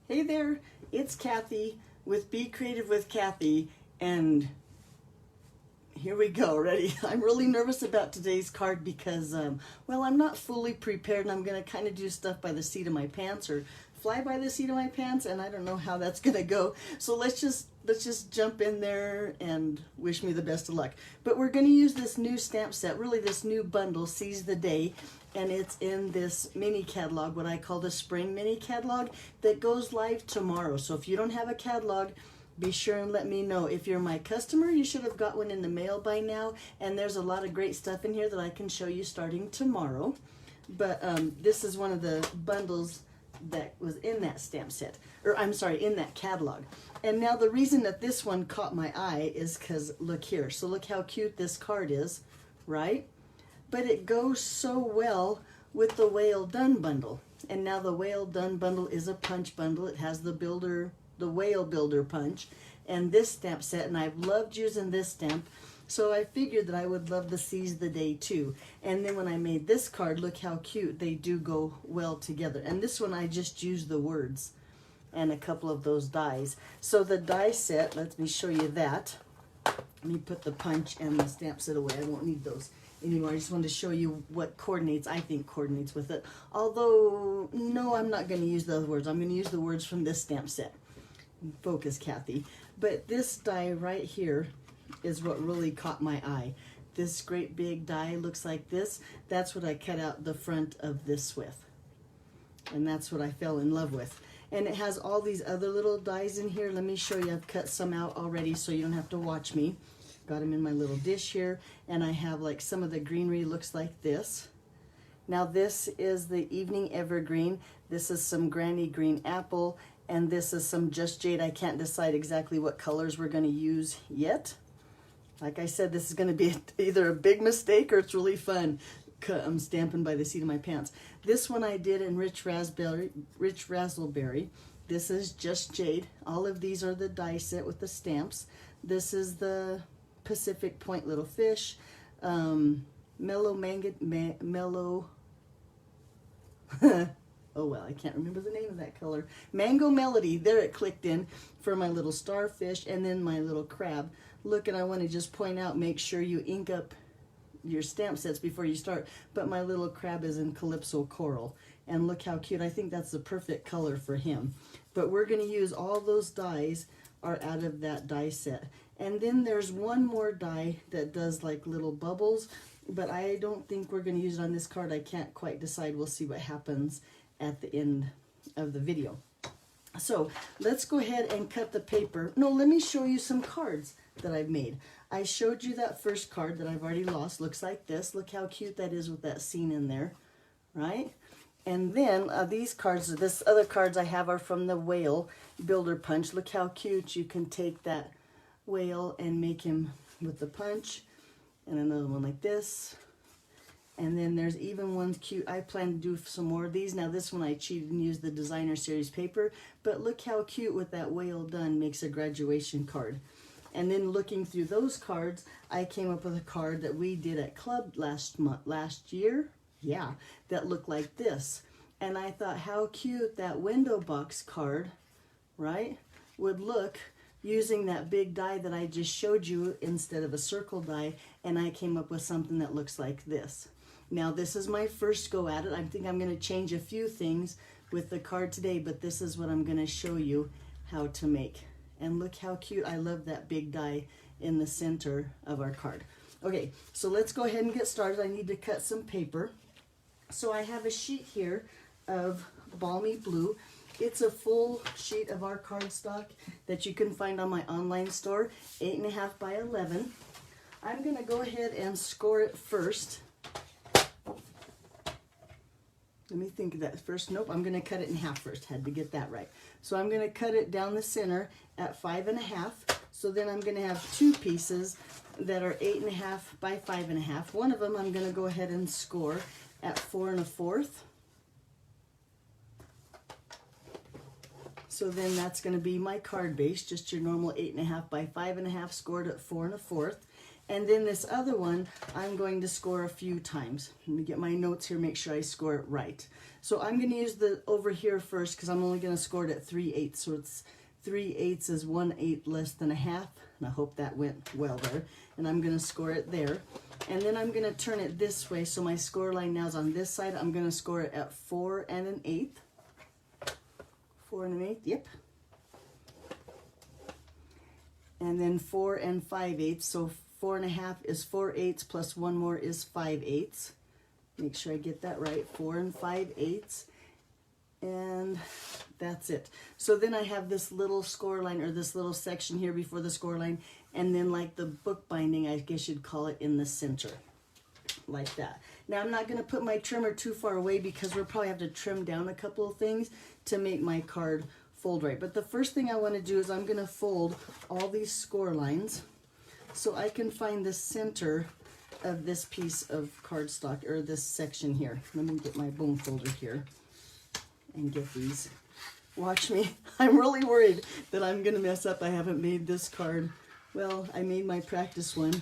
Hey there, it's Kathy with Be Creative with Kathy, and here we go. Ready? I'm really nervous about today's card because, well, I'm not fully prepared, and I'm going to kind of do stuff by the seat of my pants or fly by the seat of my pants, and I don't know how that's going to go. So let's just jump in there and wish me the best of luck. But we're going to use this new stamp set, really this new bundle, Seize the Day, and it's in this mini catalog, what I call the spring mini catalog, that goes live tomorrow. So if you don't have a catalog, be sure and let me know. If you're my customer, you should have got one in the mail by now, and there's a lot of great stuff in here that I can show you starting tomorrow. But this is one of the bundles that was in that stamp set, or I'm sorry, in that catalog. And now the reason that this one caught my eye is because look here. So look how cute this card is, right? But it goes so well with the Whale Done bundle. And now the Whale Done bundle is a punch bundle. It has the Whale Builder punch and this stamp set, and I've loved using this stamp, so I figured that I would love to Seize the Day too. And then when I made this card, look how cute they do go well together. And this one I just used the words and a couple of those dies. So the die set, let me show you that. Let me put the punch and the stamp set away. I won't need those anymore. I just wanted to show you what coordinates, I think coordinates with it. Although, no, I'm not going to use those words. I'm going to use the words from this stamp set. Focus, Kathy. But this die right here is what really caught my eye. This great big die looks like this. That's what I cut out the front of this with. And that's what I fell in love with. And it has all these other little dies in here. Let me show you. I've cut some out already so you don't have to watch me. Got them in my little dish here. And I have like some of the greenery looks like this. Now this is the Evening Evergreen. This is some Granny Green Apple. And this is some Just Jade. I can't decide exactly what colors we're going to use yet. Like I said, this is going to be either a big mistake or it's really fun. I'm stamping by the seat of my pants. This one I did in Rich Raspberry. This is Just Jade. All of these are the die set with the stamps. This is the Pacific Point Little Fish. Mellow. Oh well, I can't remember the name of that color. Mango Melody. There it clicked in for my little starfish and then my little crab. Look, and I want to just point out, make sure you ink up your stamp sets before you start. But my little crab is in Calypso Coral. And look how cute. I think that's the perfect color for him. But we're going to use all those dies are out of that die set. And then there's one more die that does like little bubbles. But I don't think we're going to use it on this card. I can't quite decide. We'll see what happens at the end of the video. So let's go ahead and cut the paper. No, let me show you some cards that I've made. I showed you that first card that I've already lost. Looks like this. Look how cute that is with that scene in there, right? And then these cards, this other cards I have are from the Whale Builder Punch. Look how cute you can take that whale and make him with the punch. And another one like this. And then there's even one cute. I plan to do some more of these. Now this one I cheated and used the Designer Series paper. But look how cute with that Whale Done makes a graduation card. And then looking through those cards, I came up with a card that we did at Club last year. Yeah, that looked like this. And I thought how cute that window box card, right, would look using that big die that I just showed you instead of a circle die. And I came up with something that looks like this. Now this is my first go at it. I think I'm going to change a few things with the card today, but this is what I'm going to show you how to make. And look how cute. I love that big die in the center of our card. Okay, so let's go ahead and get started. I need to cut some paper. So I have a sheet here of Balmy Blue. It's a full sheet of our cardstock that you can find on my online store, 8.5 by 11. I'm going to go ahead and score it first. Let me think of that first. Nope, I'm going to cut it in half first. Had to get that right. So I'm going to cut it down the center at 5.5. So then I'm going to have two pieces that are 8.5 by 5.5. One of them I'm going to go ahead and score at 4 1/4. So then that's going to be my card base, just your normal 8.5 by 5.5 scored at 4 1/4. And then this other one, I'm going to score a few times. Let me get my notes here, make sure I score it right. So I'm going to use the over here first because I'm only going to score it at 3/8. So it's 3/8 is 1/8 less than a half. And I hope that went well there. And I'm going to score it there. And then I'm going to turn it this way. So my score line now is on this side. I'm going to score it at 4 1/8. 4 1/8, yep. And then 4 5/8. So 4 1/2 is 4/8 plus one more is 5/8. Make sure I get that right. 4 5/8. And that's it. So then I have this little score line, or this little section here before the score line, and then like the book binding, I guess you'd call it, in the center, like that. Now I'm not going to put my trimmer too far away because we'll probably have to trim down a couple of things to make my card fold right. But the first thing I want to do is I'm going to fold all these score lines so I can find the center of this piece of cardstock, or this section here. Let me get my bone folder here and get these. Watch me. I'm really worried that I'm going to mess up. I haven't made this card. Well, I made my practice one,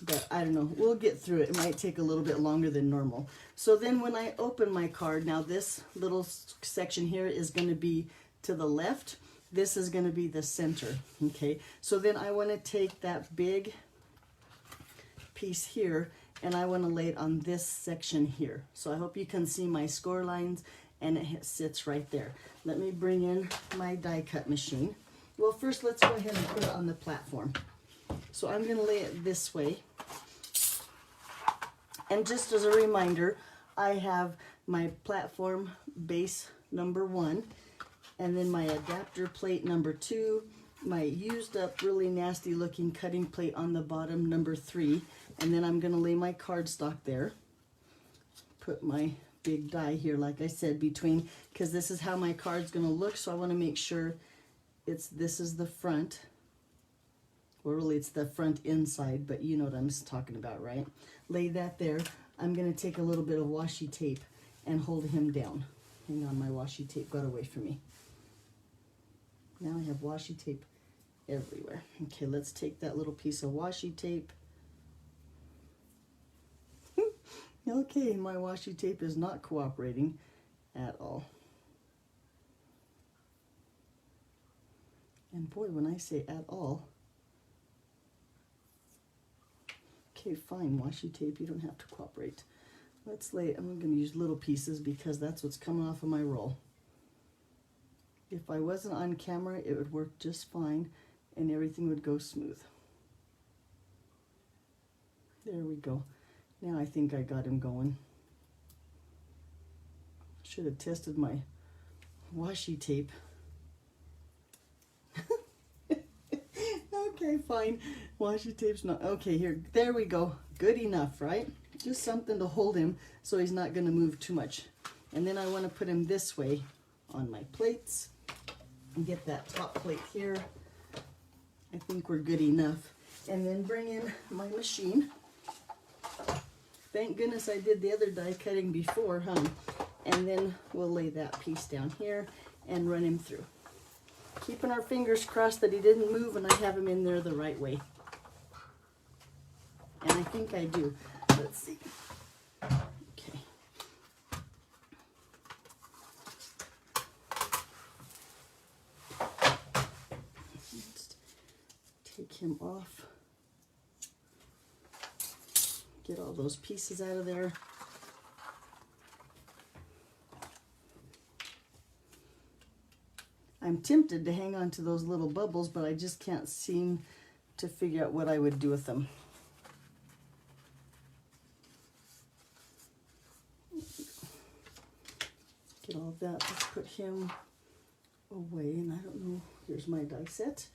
but I don't know. We'll get through it. It might take a little bit longer than normal. So then when I open my card, now this little section here is going to be to the left. This is going to be the center. Okay, so then I want to take that big piece here and I want to lay it on this section here. So I hope you can see my score lines, and it sits right there. Let me bring in my die cut machine. Well, first let's go ahead and put it on the platform. So I'm going to lay it this way. And just as a reminder, I have my platform base number 1, and then my adapter plate number 2, my used up really nasty looking cutting plate on the bottom number 3, and then I'm going to lay my cardstock there. Put my big die here, like I said, between, because this is how my card's going to look, so I want to make sure this is the front. Well, really it's the front inside, but you know what I'm talking about, right? Lay that there. I'm going to take a little bit of washi tape and hold him down. Hang on, my washi tape got away from me. Now I have washi tape everywhere. Okay, let's take that little piece of washi tape. Okay, my washi tape is not cooperating at all. And boy, when I say at all, okay, fine, washi tape, you don't have to cooperate. Let's lay, I'm going to use little pieces because that's what's coming off of my roll. If I wasn't on camera, it would work just fine and everything would go smooth. There we go. Now I think I got him going. Should have tested my washi tape. Okay, fine. Washi tape's not, okay, here, there we go. Good enough, right? Just something to hold him so he's not going to move too much. And then I want to put him this way on my plates and get that top plate here. I think we're good enough. And then bring in my machine. Thank goodness I did the other die cutting before, huh? And then we'll lay that piece down here and run him through. Keeping our fingers crossed that he didn't move and I have him in there the right way. And I think I do. Let's see. Okay. Let's take him off. Get all those pieces out of there. I'm tempted to hang on to those little bubbles, but I just can't seem to figure out what I would do with them. Get all of that. Let's put him away, and I don't know. Here's my die set.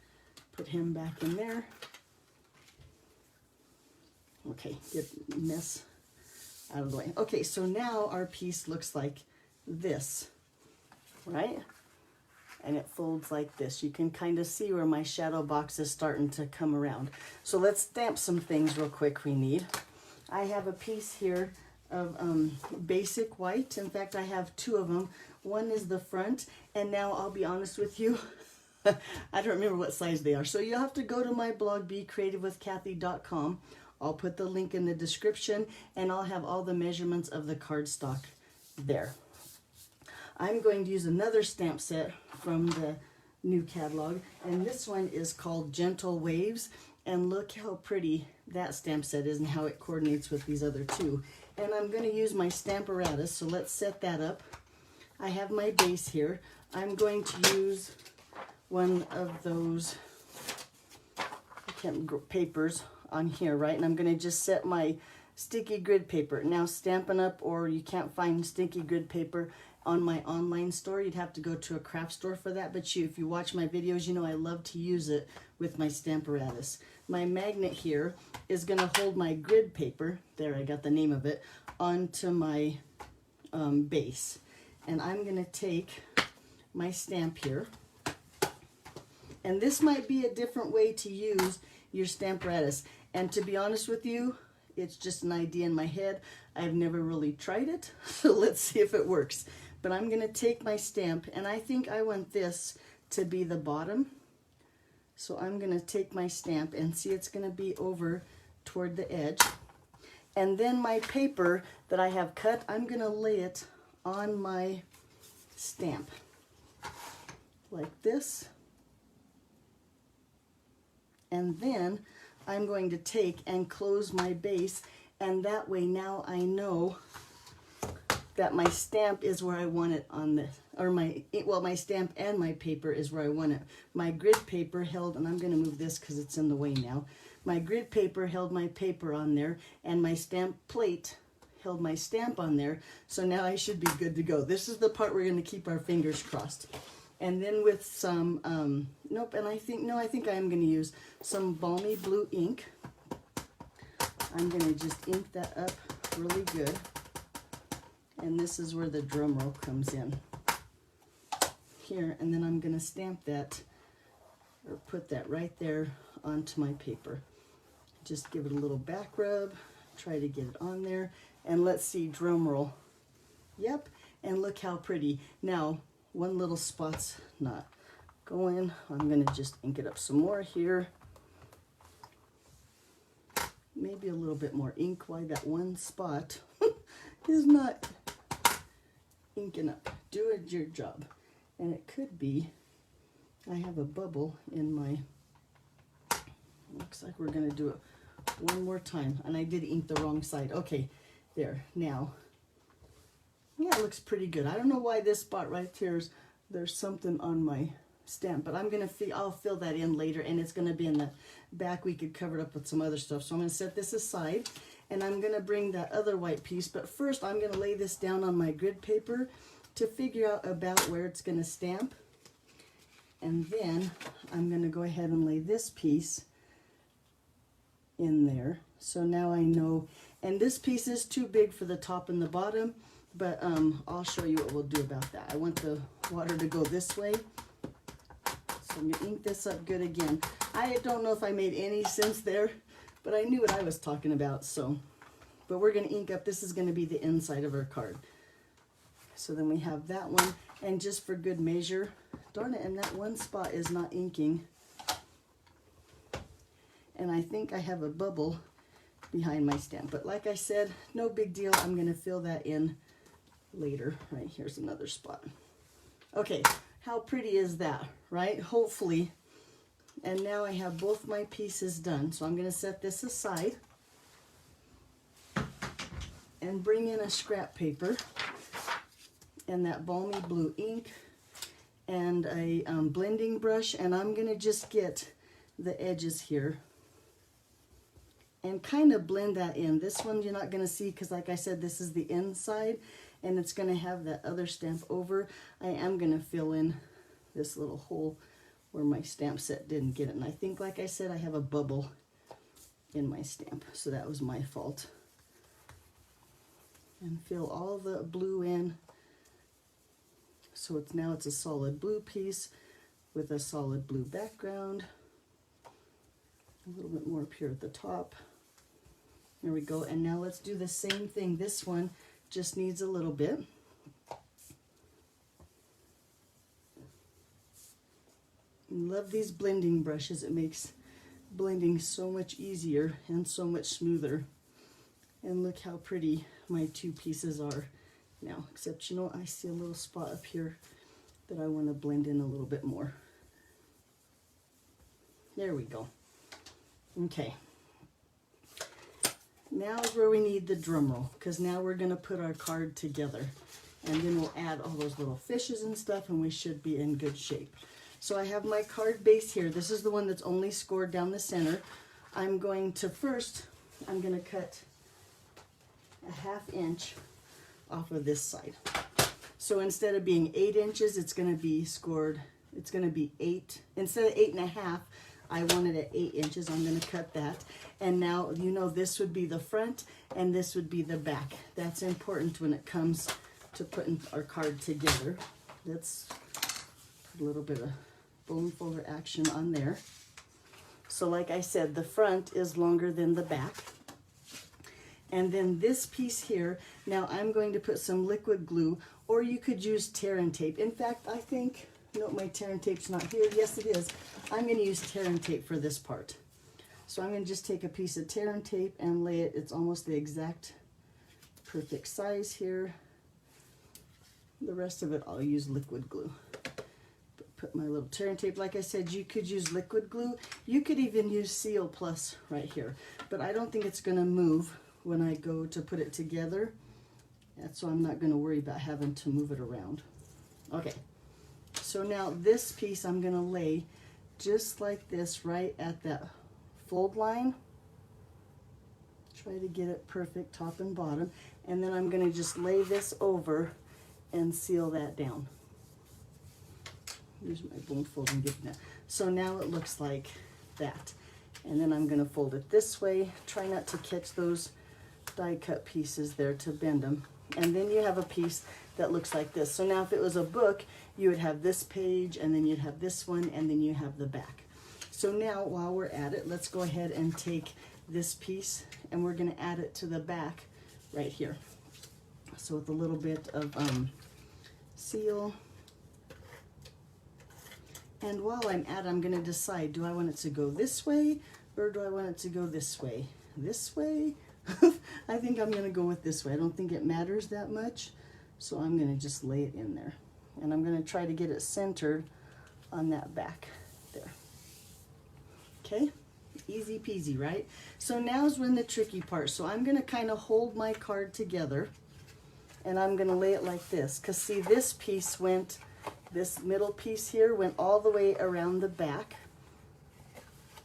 Put him back in there. Okay, get mess out of the way. Okay, so now our piece looks like this, right? And it folds like this. You can kind of see where my shadow box is starting to come around. So let's stamp some things real quick we need. I have a piece here of basic white. In fact, I have 2 of them. One is the front, and now I'll be honest with you, I don't remember what size they are. So you'll have to go to my blog, becreativewithkathy.com. I'll put the link in the description, and I'll have all the measurements of the cardstock there. I'm going to use another stamp set from the new catalog, and this one is called Gentle Waves. And look how pretty that stamp set is and how it coordinates with these other two. And I'm going to use my Stamparatus, so let's set that up. I have my base here. I'm going to use one of those papers on here, right? And I'm going to just set my sticky grid paper. Now, Stampin' Up, or you can't find sticky grid paper on my online store. You'd have to go to a craft store for that. But if you watch my videos, you know I love to use it with my Stamparatus. My magnet here is going to hold my grid paper, there I got the name of it, onto my base. And I'm going to take my stamp here. And this might be a different way to use your Stamparatus. And to be honest with you, it's just an idea in my head. I've never really tried it, so let's see if it works. But I'm going to take my stamp, and I think I want this to be the bottom. So I'm going to take my stamp, and see, it's going to be over toward the edge. And then my paper that I have cut, I'm going to lay it on my stamp like this. And then I'm going to take and close my base, and that way now I know that my stamp is where I want it on this, or my stamp and my paper is where I want it. My grid paper held, and I'm going to move this because it's in the way now. My grid paper held my paper on there, and my stamp plate held my stamp on there. So now I should be good to go. This is the part we're going to keep our fingers crossed. And then with some, I think I am going to use some balmy blue ink. I'm going to just ink that up really good. And this is where the drum roll comes in. Here, and then I'm going to stamp that, or put that right there onto my paper. Just give it a little back rub, try to get it on there. And let's see, drum roll. Yep, and look how pretty. Now, one little spot's not going. I'm going to just ink it up some more here. Maybe a little bit more ink. Why that one spot is not inking up. Do your job. And it could be, I have a bubble in my, looks like we're going to do it one more time. And I did ink the wrong side. Okay, there. Now, yeah, it looks pretty good. I don't know why this spot right here is, there's something on my stamp, but I'll fill that in later, and it's going to be in the back. We could cover it up with some other stuff. So I'm going to set this aside, and I'm going to bring that other white piece, but first I'm going to lay this down on my grid paper to figure out about where it's going to stamp. And then I'm going to go ahead and lay this piece in there. So now I know, and this piece is too big for the top and the bottom, but I'll show you what we'll do about that. I want the water to go this way. So I'm going to ink this up good again. I don't know if I made any sense there, but I knew what I was talking about. So, but we're going to ink up, this is going to be the inside of our card. So then we have that one, and just for good measure, darn it, and that one spot is not inking. And I think I have a bubble behind my stamp, but like I said, no big deal. I'm going to fill that in later. Right, here's another spot. Okay, how pretty is that, right? Hopefully. And now I have both my pieces done. So I'm going to set this aside and bring in a scrap paper and that balmy blue ink and a blending brush, and I'm going to just get the edges here and kind of blend that in. This one you're not going to see because, like I said, this is the inside, and it's going to have that other stamp over. I am going to fill in this little hole where my stamp set didn't get it. And I think, like I said, I have a bubble in my stamp, so that was my fault. And fill all the blue in. So it's a solid blue piece with a solid blue background. A little bit more up here at the top. There we go. And now let's do the same thing. This one just needs a little bit. Love these blending brushes. It makes blending so much easier and so much smoother. And look how pretty my two pieces are now, except I see a little spot up here that I want to blend in a little bit more. There we go. Okay. Now is where we need the drum roll, because now we're going to put our card together. And then we'll add all those little fishes and stuff, and we should be in good shape. So I have my card base here. This is the one that's only scored down the center. I'm going to cut a 1/2 inch off of this side. So instead of being 8 inches, it's going to be scored, it's going to be 8. Instead of 8.5, I wanted it 8 inches. I'm going to cut that. And now, this would be the front and this would be the back. That's important when it comes to putting our card together. Let's put a little bit of bone folder action on there. So like I said, the front is longer than the back. And then this piece here, now I'm going to put some liquid glue, or you could use tear and tape. In fact, I think, no, my tear and tape's not here. Yes, it is. I'm going to use tear and tape for this part. So I'm going to just take a piece of tear and tape and lay it. It's almost the exact perfect size here. The rest of it, I'll use liquid glue. Put my little tear and tape. Like I said, you could use liquid glue. You could even use Seal Plus right here. But I don't think it's going to move when I go to put it together. So I'm not going to worry about having to move it around. Okay. So now this piece I'm going to lay just like this right at that fold line. Try to get it perfect top and bottom. And then I'm going to just lay this over and seal that down. Use my bone fold and get that. So now it looks like that. And then I'm going to fold it this way. Try not to catch those die cut pieces there to bend them. And then you have a piece that looks like this. So now if it was a book, you would have this page, and then you'd have this one, and then you have the back. So now while we're at it, let's go ahead and take this piece and we're going to add it to the back right here. So with a little bit of seal. And while I'm at it, I'm going to decide, do I want it to go this way or do I want it to go this way? This way? I think I'm going to go with this way. I don't think it matters that much. So I'm going to just lay it in there. And I'm going to try to get it centered on that back there. Okay? Easy peasy, right? So now's when the tricky part. So I'm going to kind of hold my card together and I'm going to lay it like this. Because see, this piece went, this middle piece here went all the way around the back.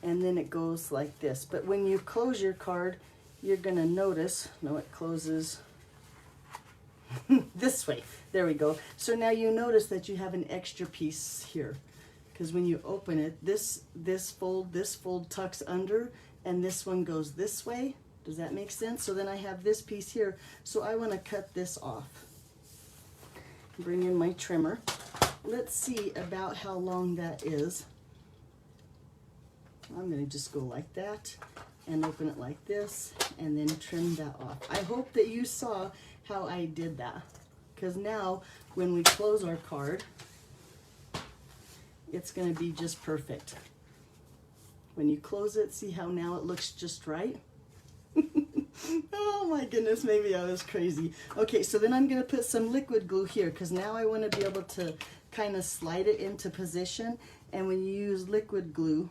And then it goes like this. But when you close your card, you're going to notice, no, it closes this way. There we go. So now you notice that you have an extra piece here. Because when you open it, this fold tucks under, and this one goes this way. Does that make sense? So then I have this piece here. So I want to cut this off. Bring in my trimmer. Let's see about how long that is. I'm going to just go like that and open it like this and then trim that off. I hope that you saw how I did that, because now when we close our card, it's going to be just perfect. When you close it, see how now it looks just right? Oh my goodness, maybe I was crazy. Okay, so then I'm going to put some liquid glue here, because now I want to be able to kind of slide it into position, and when you use liquid glue,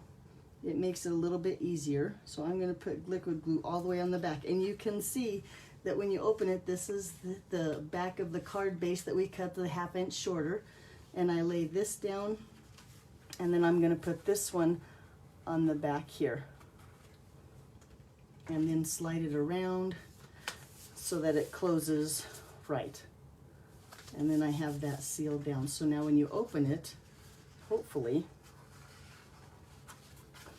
it makes it a little bit easier. So I'm going to put liquid glue all the way on the back, and you can see that when you open it, this is the back of the card base that we cut the 1/2 inch shorter, and I lay this down, and then I'm going to put this one on the back here and then slide it around so that it closes right, and then I have that sealed down. So now when you open it, hopefully,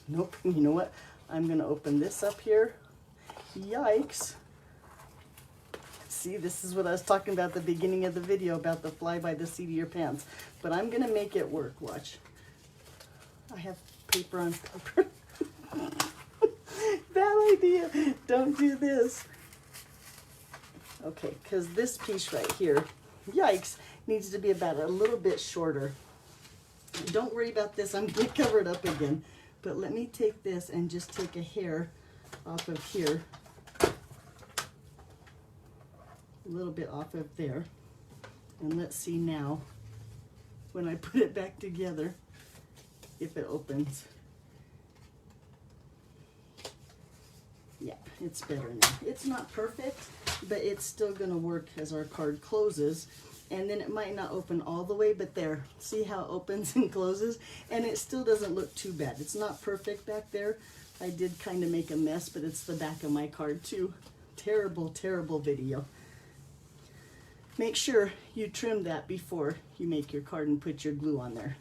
nope, you know what, I'm going to open this up here. Yikes. See, this is what I was talking about at the beginning of the video about the fly by the seat of your pants. But I'm going to make it work. Watch. I have paper on paper. Bad idea. Don't do this. Okay, because this piece right here, yikes, needs to be about a little bit shorter. Don't worry about this, I'm going to cover it up again. But let me take this and just take a hair off of here. A little bit off of there. And let's see now, when I put it back together, if it opens. Yeah, it's better now. It's not perfect, but it's still going to work as our card closes. And then it might not open all the way, but there, see how it opens and closes? And it still doesn't look too bad. It's not perfect back there. I did kind of make a mess, but it's the back of my card too. Terrible, terrible video. Make sure you trim that before you make your card and put your glue on there.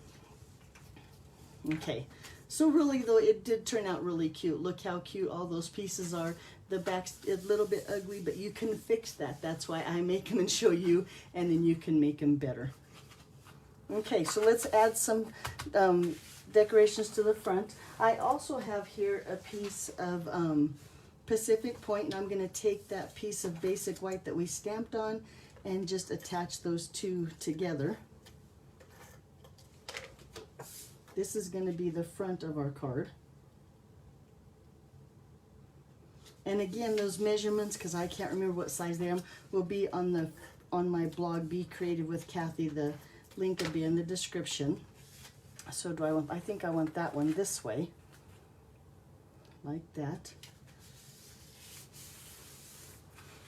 Okay, so really though, it did turn out really cute. Look how cute all those pieces are. The back's a little bit ugly, but you can fix that. That's why I make them and show you, and then you can make them better. Okay, so let's add some decorations to the front. I also have here a piece of Pacific Point, and I'm going to take that piece of basic white that we stamped on and just attach those two together. This is going to be the front of our card. And again, those measurements, because I can't remember what size they are, will be on my blog, Be Creative with Kathy. The link will be in the description. So I think I want that one this way, like that.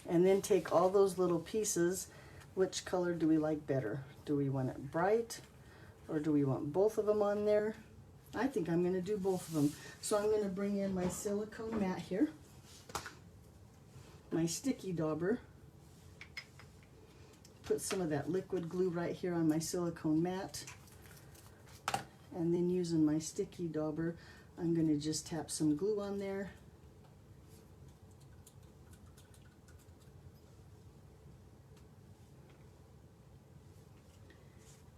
And then take all those little pieces. Which color do we like better? Do we want it bright, or do we want both of them on there? I think I'm going to do both of them. So I'm going to bring in my silicone mat here, my sticky dauber, put some of that liquid glue right here on my silicone mat, and then using my sticky dauber, I'm going to just tap some glue on there.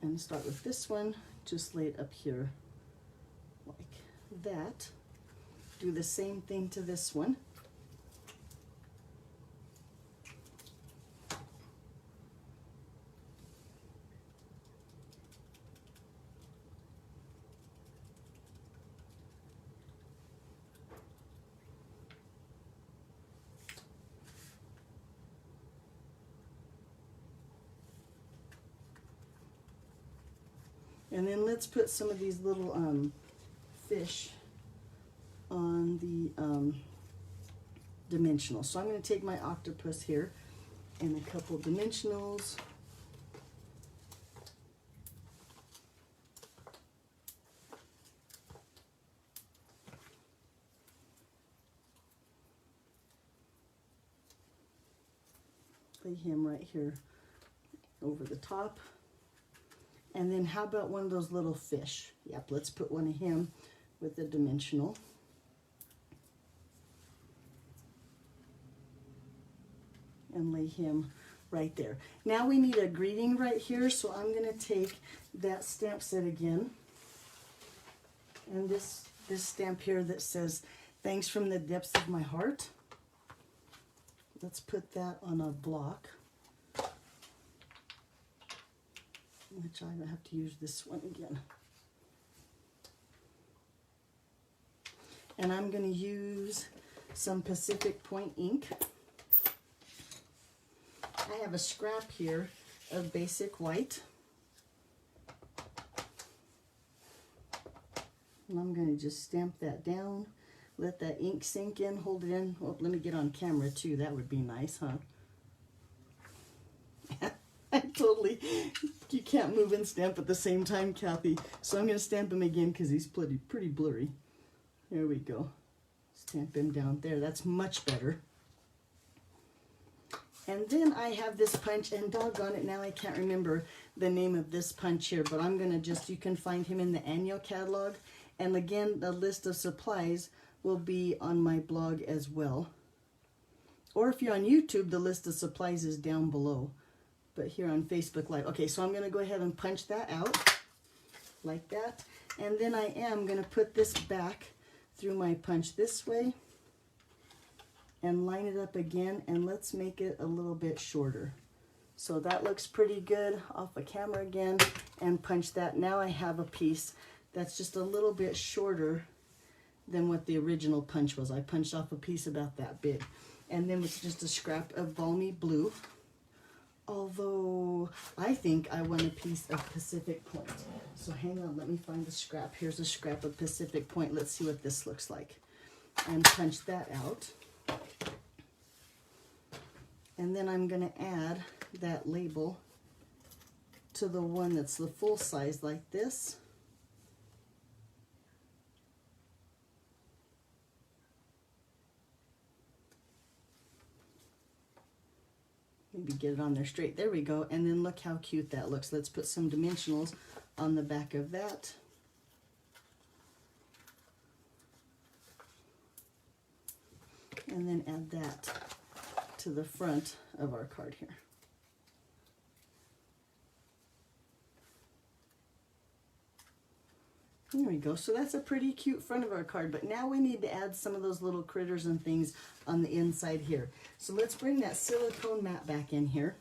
And start with this one, just lay it up here like that. Do the same thing to this one. And then let's put some of these little fish on the dimensional. So I'm going to take my octopus here and a couple dimensionals. Lay him right here over the top. And then how about one of those little fish? Yep, let's put one of him with a dimensional. And lay him right there. Now we need a greeting right here, so I'm going to take that stamp set again. And this stamp here that says, "Thanks from the depths of my heart." Let's put that on a block, which I have to use this one again. And I'm going to use some Pacific Point ink. I have a scrap here of basic white. And I'm going to just stamp that down, let that ink sink in, hold it in. Oh, let me get on camera too, that would be nice, huh? I totally, you can't move and stamp at the same time, Kathy. So I'm going to stamp him again because he's pretty blurry. There we go. Stamp him down there. That's much better. And then I have this punch, and doggone it, now I can't remember the name of this punch here, but I'm going to just, you can find him in the annual catalog. And again, the list of supplies will be on my blog as well. Or if you're on YouTube, the list of supplies is down below. But here on Facebook Live. Okay, so I'm going to go ahead and punch that out like that. And then I am going to put this back through my punch this way and line it up again, and let's make it a little bit shorter. So that looks pretty good off the camera again. and punch that. Now I have a piece that's just a little bit shorter than what the original punch was. I punched off a piece about that big. And then with just a scrap of balmy blue, although I think I want a piece of Pacific Point. So hang on, let me find the scrap. Here's a scrap of Pacific Point. Let's see what this looks like. And punch that out. And then I'm going to add that label to the one that's the full size like this. Maybe get it on there straight. There we go. And then look how cute that looks. Let's put some dimensionals on the back of that. And then add that to the front of our card here. There we go. So that's a pretty cute front of our card, but now we need to add some of those little critters and things on the inside here. So let's bring that silicone mat back in here.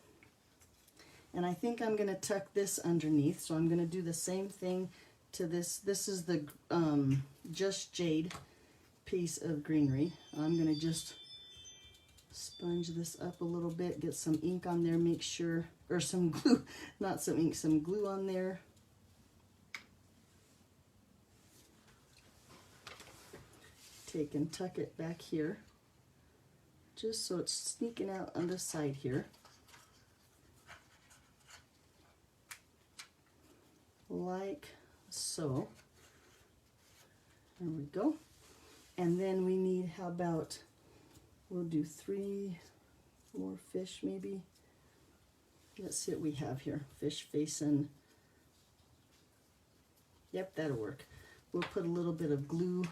And I think I'm going to tuck this underneath. So I'm going to do the same thing to this. This is the Just Jade piece of greenery. I'm going to just sponge this up a little bit, get some ink on there, make sure, or some glue, not some ink, some glue on there. Take and tuck it back here, just so it's sneaking out on the side here. Like so. There we go. And then we need, how about, we'll do 3 more fish maybe. Let's see what we have here. Fish facing. Yep, that'll work. We'll put a little bit of glue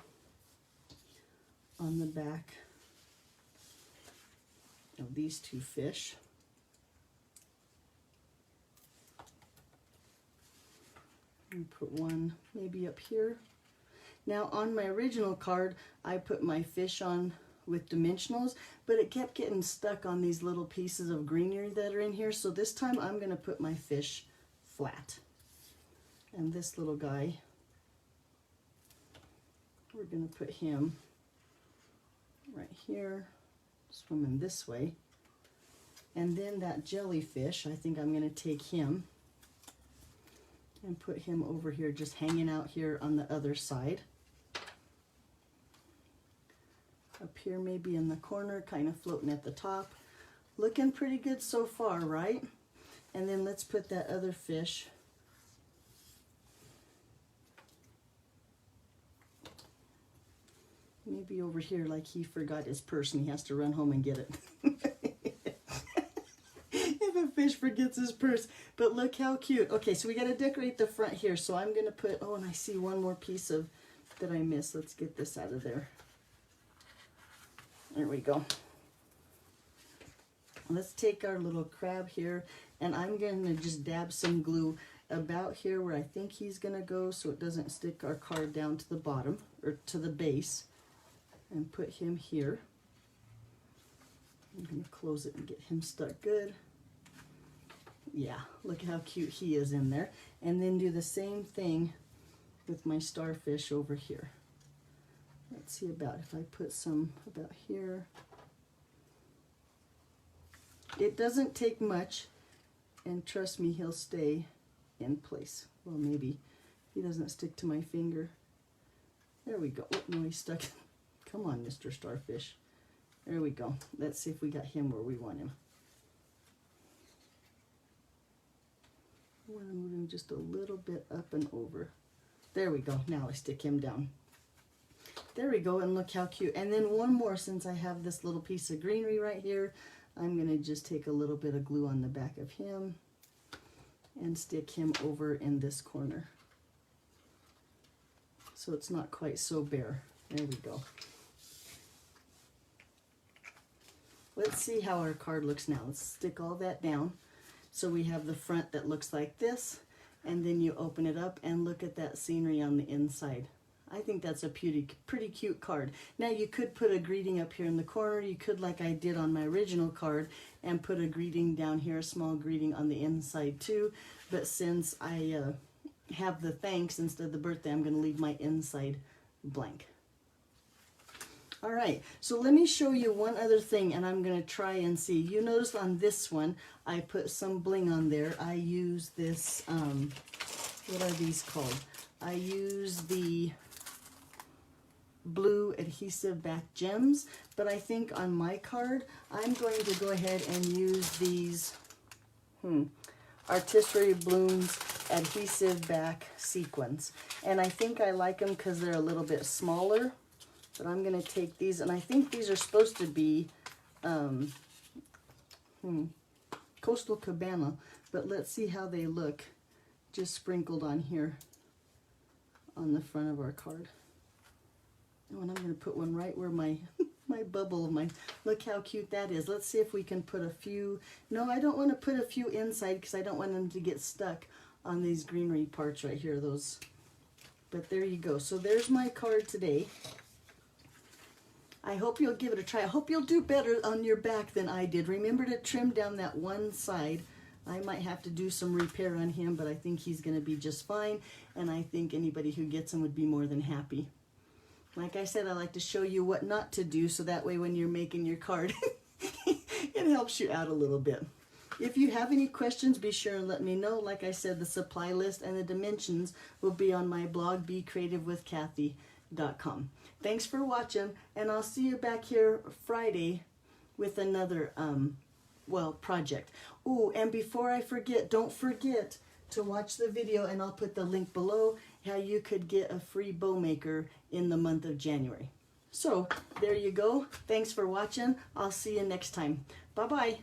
on the back of these 2 fish. And put one maybe up here. Now on my original card, I put my fish on with dimensionals, but it kept getting stuck on these little pieces of greenery that are in here. So this time I'm going to put my fish flat. And this little guy, we're going to put him right here, swimming this way. And then that jellyfish, I think I'm going to take him and put him over here, just hanging out here on the other side. Up here maybe in the corner, kind of floating at the top. Looking pretty good so far, right? And then let's put that other fish maybe over here, like he forgot his purse and he has to run home and get it. If a fish forgets his purse. But look how cute. Okay, so we got to decorate the front here. So I'm going to put, oh, and I see one more piece of that I missed. Let's get this out of there. There we go. Let's take our little crab here, and I'm going to just dab some glue about here where I think he's going to go, so it doesn't stick our card down to the bottom, or to the base, and put him here. I'm going to close it and get him stuck good. Yeah, look how cute he is in there. And then do the same thing with my starfish over here. Let's see about if I put some about here. It doesn't take much, and trust me, he'll stay in place. Well, maybe he doesn't stick to my finger. There we go. Oh, no, he's stuck. Come on, Mr. Starfish. There we go. Let's see if we got him where we want him. I want to move him just a little bit up and over. There we go. Now I stick him down. There we go, and look how cute. And then one more, since I have this little piece of greenery right here, I'm going to just take a little bit of glue on the back of him and stick him over in this corner. So it's not quite so bare. There we go. Let's see how our card looks now. Let's stick all that down. So we have the front that looks like this, and then you open it up and look at that scenery on the inside. I think that's a pretty cute card. Now you could put a greeting up here in the corner. You could, like I did on my original card, and put a greeting down here, a small greeting on the inside too. But since I have the thanks instead of the birthday, I'm going to leave my inside blank. All right, so let me show you one other thing, and I'm going to try and see. You notice on this one, I put some bling on there. I use this, what are these called? I use the blue adhesive back gems, but I think on my card, I'm going to go ahead and use these Artistry Blooms adhesive back sequins. And I think I like them because they're a little bit smaller. But I'm going to take these, and I think these are supposed to be Coastal Cabana, but let's see how they look just sprinkled on here on the front of our card. Oh, and I'm going to put one right where my my bubble of mine. Look how cute that is. Let's see if we can put a few. No, I don't want to put a few inside because I don't want them to get stuck on these greenery parts right here. Those. But there you go. So there's my card today. I hope you'll give it a try. I hope you'll do better on your back than I did. Remember to trim down that one side. I might have to do some repair on him, but I think he's going to be just fine. And I think anybody who gets him would be more than happy. Like I said, I like to show you what not to do, so that way when you're making your card, it helps you out a little bit. If you have any questions, be sure and let me know. Like I said, the supply list and the dimensions will be on my blog, BeCreativeWithKathy.com. Thanks for watching, and I'll see you back here Friday with another, project. Ooh, and before I forget, don't forget to watch the video, and I'll put the link below, how you could get a free bow maker in the month of January. So, there you go. Thanks for watching. I'll see you next time. Bye-bye.